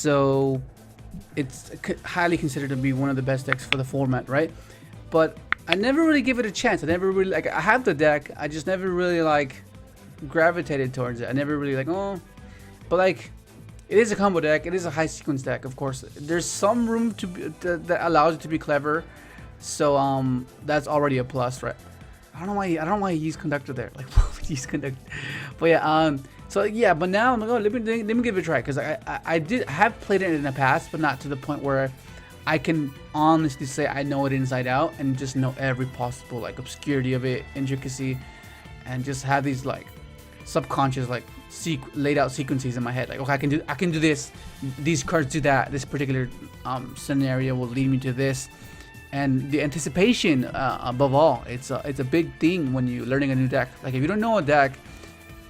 so it's highly considered to be one of the best decks for the format, right? But I never really give it a chance. I never really like. I have the deck. I just never really like gravitated towards it. I never really like, oh, but like, it is a combo deck. It is a high sequence deck, of course. There's some room to be, that allows it to be clever. So that's already a plus, right? I don't know why he used conductor there. Like, use conductor. But yeah, so yeah, but now I'm like, oh, let me give it a try, because I have played it in the past, but not to the point where I can honestly say I know it inside out and just know every possible like obscurity of it, intricacy, and just have these like subconscious like laid out sequences in my head. Like, okay, I can do this. These cards do that. This particular scenario will lead me to this. And the anticipation, above all, it's a big thing when you're learning a new deck. Like, if you don't know a deck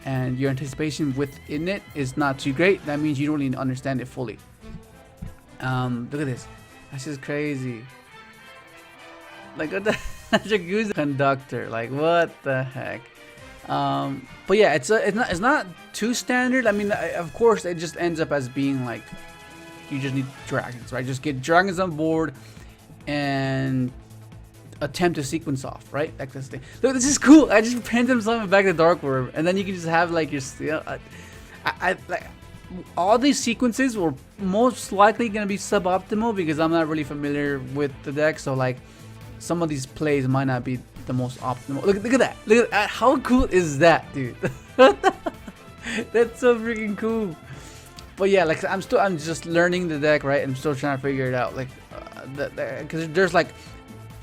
and your anticipation within it is not too great, that means you don't really understand it fully. Look at this. That's just crazy. Like, what the Jacuzzi conductor? Like, what the heck? But yeah, it's not too standard. I mean, of course, it just ends up as being like, you just need dragons, right? Just get dragons on board and attempt to sequence off, right? Like this thing. Look, this is cool. I just printed something back to Dark Worm, and then you can just have like your, you know, I like all these sequences were most likely gonna be suboptimal because I'm not really familiar with the deck. So like, some of these plays might not be the most optimal. Look at that. Look at that. How cool is that, dude? That's so freaking cool. But yeah, like I'm just learning the deck, right? I'm still trying to figure it out. Like, because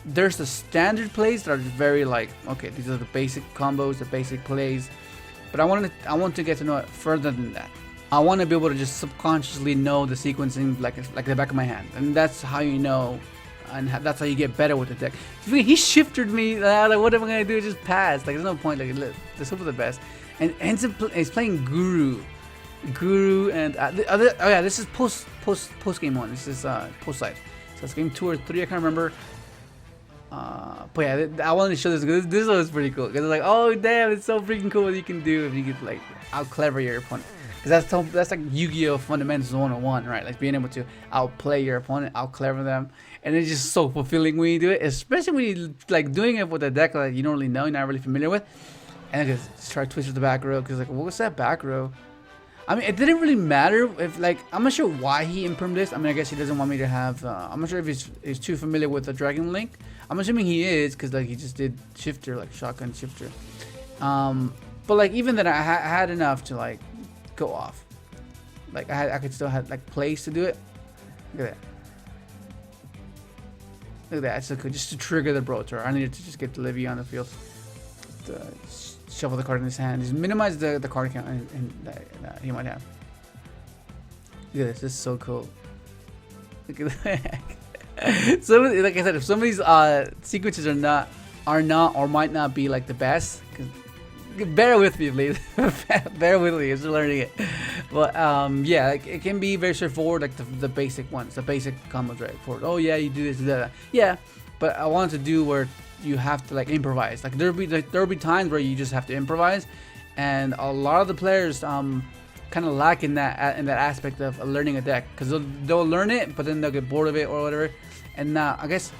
there's the standard plays that are very like, okay, these are the basic combos, the basic plays. But I want to get to know it further than that. I want to be able to just subconsciously know the sequencing like the back of my hand, and that's how you know. And that's how you get better with the deck. He shifted me. Like, what am I gonna do? Just pass. Like, there's no point. Like, let's hope for the best. And ends up he's playing Guru, and oh yeah, this is post game one. This is post side. So it's game 2 or 3. I can't remember. But yeah, I wanted to show this because this was pretty cool. Because it's like, oh damn, it's so freaking cool what you can do if you could like out clever your opponent. Because that's like Yu-Gi-Oh! Fundamentals 101, right? Like being able to outplay your opponent, out clever them, and it's just so fulfilling when you do it. Especially when you like doing it with a deck that you don't really know, you're not really familiar with. And I just try to twist with the back row because like, what was that back row? I mean, it didn't really matter if like, I'm not sure why he imprimed this. I mean, I guess he doesn't want me to have. I'm not sure if he's too familiar with the Dragon Link. I'm assuming he is because like he just did shifter, like shotgun shifter. But like even then, I had enough to like go off. Like I could still have like plays to do it. Look at that. Look at that. So cool. Just to trigger the Brotor, I needed to just get Livy on the field. Shuffle the card in his hand. Just minimize the card count that he might have. Look at this. This is so cool. Look at that. So like I said, if some of these sequences are not or might not be like the best, bear with me, please. Bear with me. I'm still learning it. But yeah, like, it can be very straightforward, like the basic ones, the basic combos, right? For oh yeah, you do this, do that. Yeah, but I wanted to do where you have to like improvise. Like there'll be times where you just have to improvise, and a lot of the players kind of lack in that aspect of learning a deck, because they'll learn it, but then they'll get bored of it or whatever. And I guess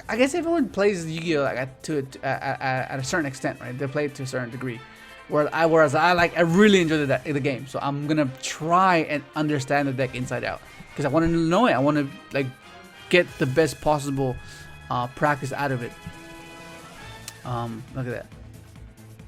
everyone plays Yu-Gi-Oh! Like at a certain extent, right? They play it to a certain degree. Whereas I really enjoy the game, so I'm gonna try and understand the deck inside out because I want to know it. I want to like get the best possible practice out of it. Look at that,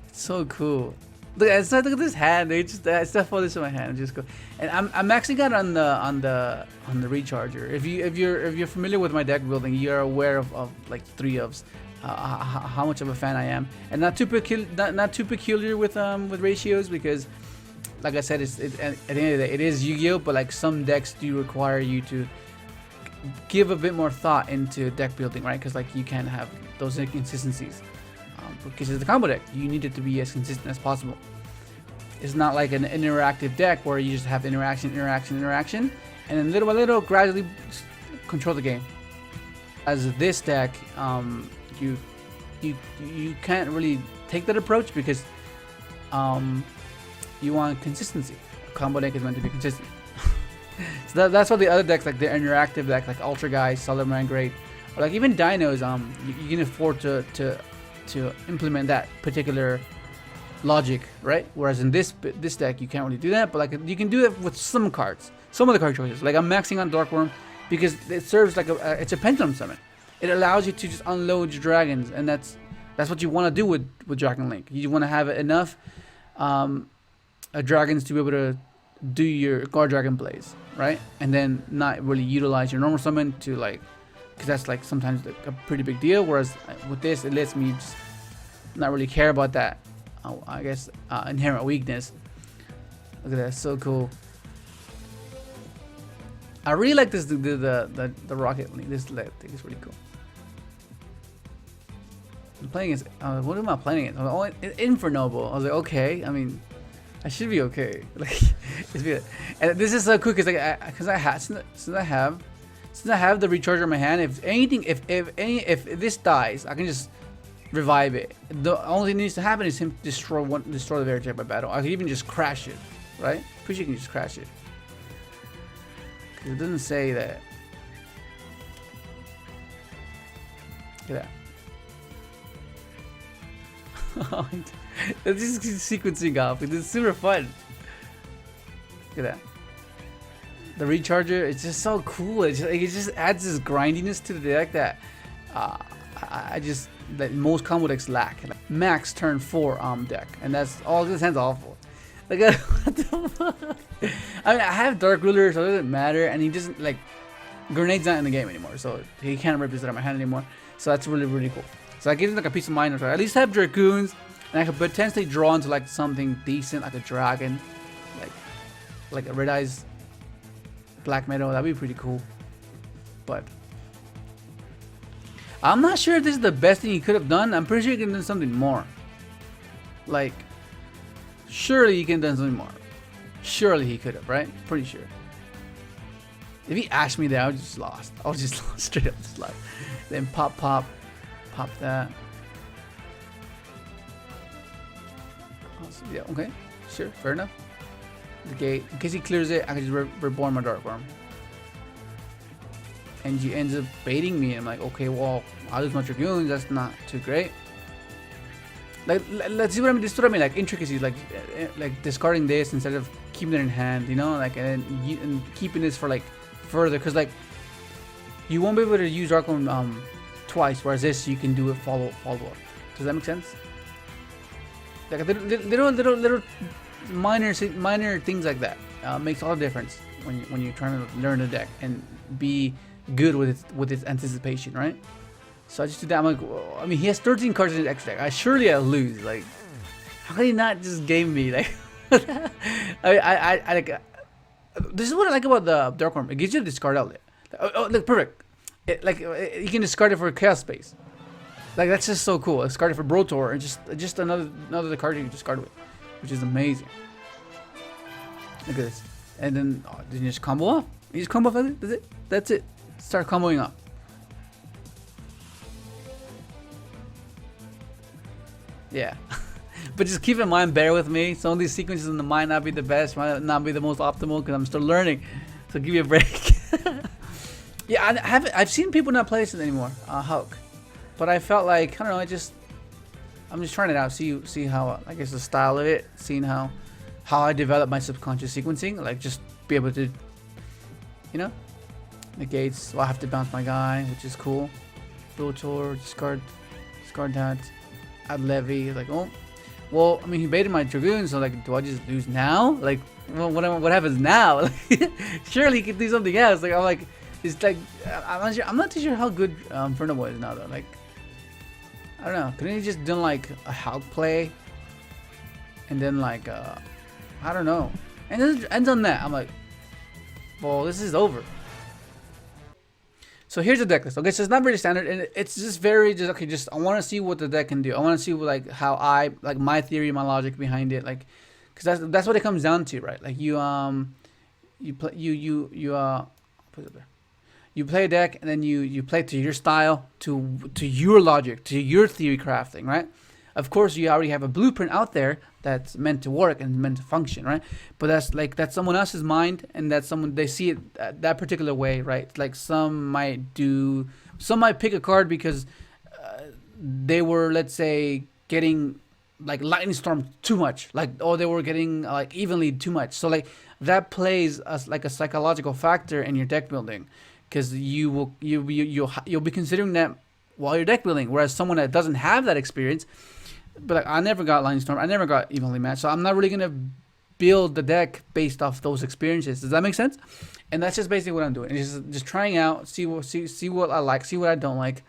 it's so cool. Look at this hand. They just I still follow this in my hand. Just go, and I'm maxing out on the recharger. If you're familiar with my deck building, you're aware of like 3 ofs. How much of a fan I am, and not too peculiar with ratios, because like I said, at the end of the day, it is Yu-Gi-Oh! But like some decks do require you to give a bit more thought into deck building, right? Because like you can't have those inconsistencies. Because it's a combo deck, you need it to be as consistent as possible. It's not like an interactive deck where you just have interaction, and then little by little gradually control the game. As this deck, you can't really take that approach because you want consistency. A combo deck is meant to be consistent. So that's what the other decks, like the interactive deck, like Ultra Guys, Solid Man Great, or like even Dinos, you can afford to implement that particular logic, right? Whereas in this deck, you can't really do that, but like you can do it with some cards, some of the card choices. Like I'm maxing on Dark Worm because it serves like it's a pendulum summon. It allows you to just unload your dragons, and that's what you want to do with Dragon Link. You want to have enough dragons to be able to do your guard dragon plays, right? And then not really utilize your normal summon to like, because that's like sometimes a pretty big deal. Whereas with this, it lets me just not really care about that. I guess inherent weakness. Look at that, so cool. I really like this the Rocket Link. This thing is really cool. I'm playing as what am I playing it? Oh, Infernoble. I was like, okay. I mean, I should be okay. Like, it's good. And this is so cool because since I have the recharger in my hand, if this dies, I can just revive it. The only thing that needs to happen is him destroy the very type by battle. I can even just crash it, right? Pretty sure you can just crash it. It doesn't say that. Look at that. It's just sequencing off. It's super fun. Look at that. The recharger, it's just so cool. It just adds this grindiness to the deck that that most combo decks lack. Like, max turn 4 deck, and that's all. This hand's awful. Like, what the fuck? I mean, I have Dark Ruler, so it doesn't matter, and he doesn't like Grenade's not in the game anymore, so he can't represent on my hand anymore. So that's really cool. So that gives me like a peace of mind. So I at least have Dragoons, and I could potentially draw into like something decent, like a dragon, like a Red Eyes Black Meadow. That'd be pretty cool. But I'm not sure if this is the best thing he could have done. I'm pretty sure he can do something more. Like, surely he can do something more. Surely he could have, right? Pretty sure. If he asked me that, I was just lost. I was just lost, straight up just lost. Then pop that. Yeah, okay, sure, fair enough. The gate, in case he clears it, I can just reborn my Dark Worm. And he ends up baiting me, and I'm like, okay, well, I'll lose my Dragoons. That's not too great. Like, let's see what I mean. This is what I mean, like intricacies, like discarding this instead of keeping it in hand, you know, like and keeping this for like further, because like you won't be able to use Dark Worm twice, whereas this you can do it follow up. Does that make sense? Like little minor things like that makes all the difference when you're trying to learn the deck and be good with its anticipation, right? So I just do that. I'm like, whoa. I mean, he has 13 cards in his extra deck. Surely I'll lose. Like, how can he not just game me? Like, I like. This is what I like about the Dark Worm. It gives you a discard outlet. Oh, look, perfect. You can discard it for Chaos Space. Like, that's just so cool. Discard it for Brotor, and just another card you can discard with, which is amazing. Look at this. And then you just combo off. You just combo off. That's it. Start comboing up. Yeah. But just keep in mind, bear with me. Some of these sequences might not be the best, might not be the most optimal, because I'm still learning. So give me a break. Yeah, I've seen people not play this anymore, Hulk. But I felt like, I don't know, I'm just trying it out, see how, I guess, the style of it, seeing how I develop my subconscious sequencing, like just be able to, you know, negates. Well, I have to bounce my guy, which is cool. Brotor, discard that. Add Levy, like, oh, well, I mean, he baited my Dragoon, so like, do I just lose now? Like, well, what happens now? Like, surely he could do something else. Like, I'm like, it's like, I'm not too sure how good Inferno is now though. Like, I don't know. Couldn't he just done like a Hulk play, and then like, I don't know, and then it ends on that. I'm like, well, this is over. So here's the deck list. Okay, so it's not very standard, and it's just very okay. Just I want to see what the deck can do. I want to see like how my theory, my logic behind it, like, because that's what it comes down to, right? Like you put it there. You play a deck, and then you play to your style, to your logic, to your theory crafting, right? Of course, you already have a blueprint out there that's meant to work and meant to function, right? But that's someone else's mind, and that's someone, they see it that particular way, right? Like some might pick a card because they were, let's say, getting like lightning storm too much, like, or they were getting like evenly too much. So like that plays as like a psychological factor in your deck building, because you'll be considering that while you're deck building. Whereas someone that doesn't have that experience, but like, I never got lightning storm, I never got evenly matched, so I'm not really gonna build the deck based off those experiences. Does that make sense? And that's just basically what I'm doing. It's just trying out, see what I like, see what I don't like.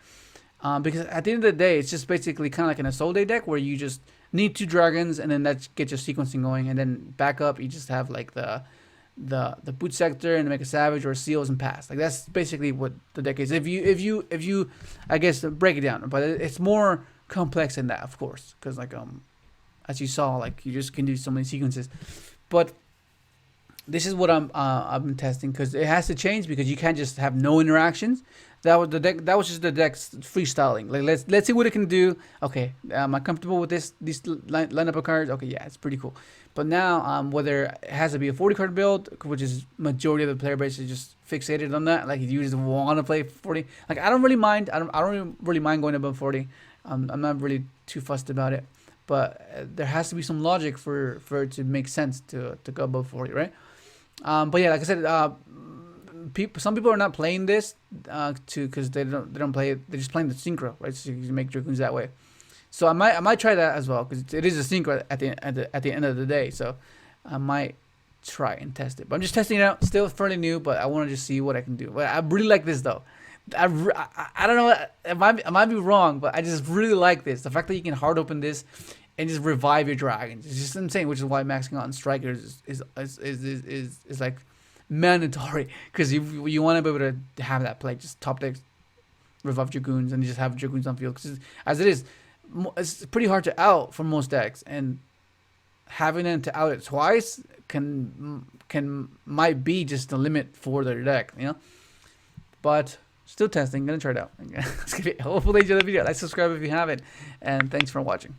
Because at the end of the day, it's just basically kind of like an Assault Day deck where you just need 2 dragons, and then that gets your sequencing going, and then back up you just have like the boot sector and make a savage or seals and pass. Like that's basically what the deck is. If you I guess break it down, but it's more complex than that, of course, because like as you saw, like you just can do so many sequences. But this is what I've been testing, because it has to change, because you can't just have no interactions. That was the deck. That was just the deck's freestyling. Like let's see what it can do. Okay, am I comfortable with this lineup of cards? Okay, yeah, it's pretty cool. But now whether it has to be a 40 card build, which is majority of the player base is just fixated on that. Like you just want to play 40. Like I don't really mind. I don't really mind going above 40. I'm not really too fussed about it. But there has to be some logic for it to make sense to go above 40, right? But yeah, like I said, some people are not playing this because they don't play it. They're just playing the synchro, right? So you can make dragoons that way. So I might try that as well, because it is a synchro at the end of the day. So I might try and test it. But I'm just testing it out. Still fairly new, but I want to just see what I can do. But I really like this though. I don't know. I might be wrong, but I just really like this. The fact that you can hard open this and just revive your dragons. It's just insane, which is why maxing out on strikers is like mandatory, because you want to be able to have that play. Just top deck, revive dragoons, and you just have dragoons on field. Because as it is, it's pretty hard to out for most decks, and having them to out it twice might be just the limit for their deck, you know. But still testing, gonna try it out. Hopefully you enjoyed the video. Like, subscribe if you haven't, and thanks for watching.